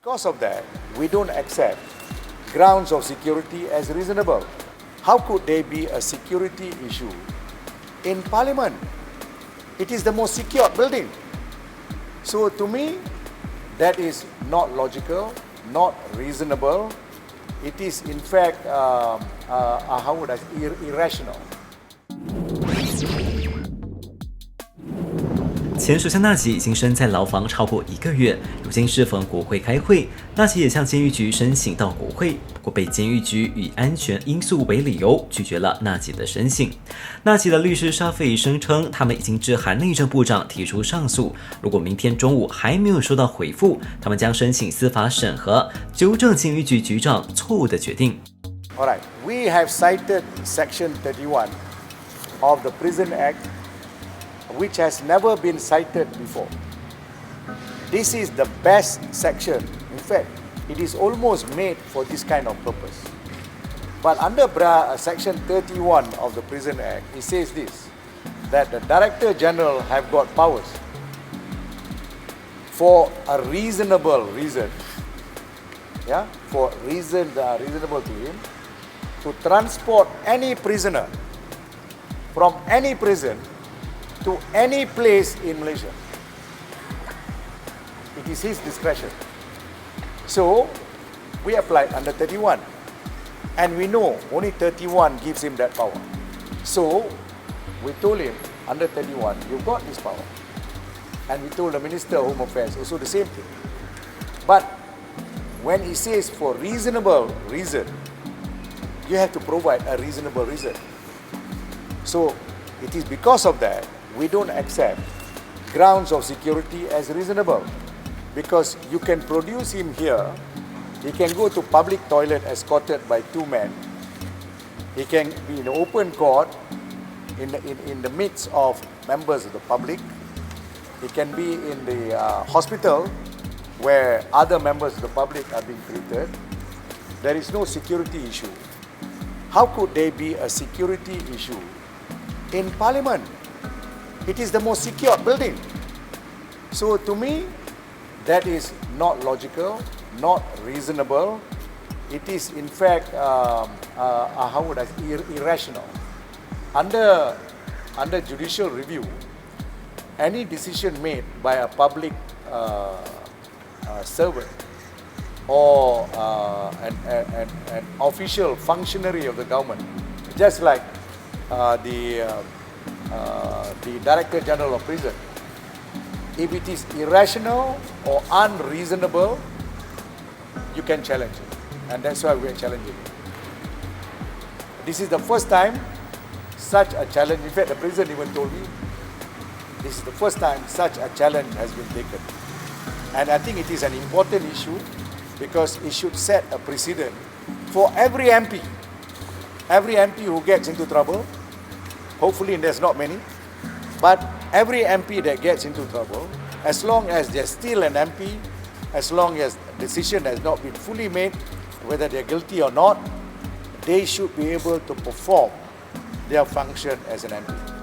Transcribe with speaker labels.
Speaker 1: Because of that, we don't accept grounds of security as reasonable. How could there be a security issue in Parliament? It is the most secure building. So to me, that is not logical, not reasonable. It is in fact, irrational.
Speaker 2: 前首相纳吉已经身在牢房超过1个月，如今适逢国会开会，纳吉也向监狱局申请到国会，不过被监狱局以安全因素为理由拒绝了纳吉的申请。纳吉的律师沙菲益声称，他们已经致函内政部长提出上诉，如果明天中午还没有收到回复，他们将申请司法审核，纠正监狱局局长错误的决定。
Speaker 1: All right, we have cited Section 31 of the Prison Act.Which has never been cited before. This is the best section. In fact, it is almost made for this kind of purpose. But under Section 31 of the Prison Act, it says this, that the Director General have got powers for a reasonable reason, for reasonable to him, to transport any prisoner from any prison to any place in Malaysia. It is his discretion. So, we applied under 31. And we know only 31 gives him that power. So, we told him, under 31, you've got this power. And we told the Minister of Home Affairs also the same thing. But, when he says for reasonable reason, you have to provide a reasonable reason. So, it is because of that, we don't accept grounds of security as reasonable, because you can produce him here, he can go to public toilet escorted by 2 men, he can be in open court in the midst of members of the public, he can be in the hospital where other members of the public are being treated. There is no security issue. How could there be a security issue in Parliament? It is the most secure building. So to me, that is not logical, not reasonable. It is in fact, irrational. Under judicial review, any decision made by a public servant or an official functionary of the government, just like the Director General of Prison, if it is irrational or unreasonable, you can challenge it. And that's why we are challenging it. This is the first time such a challenge, in fact the President even told me, this is the first time such a challenge has been taken. And I think it is an important issue because it should set a precedent for every MP. Every MP who gets into trouble, hopefully there's not many, but every MP that gets into trouble, as long as they're still an MP, as long as the decision has not been fully made, whether they're guilty or not, they should be able to perform their function as an MP.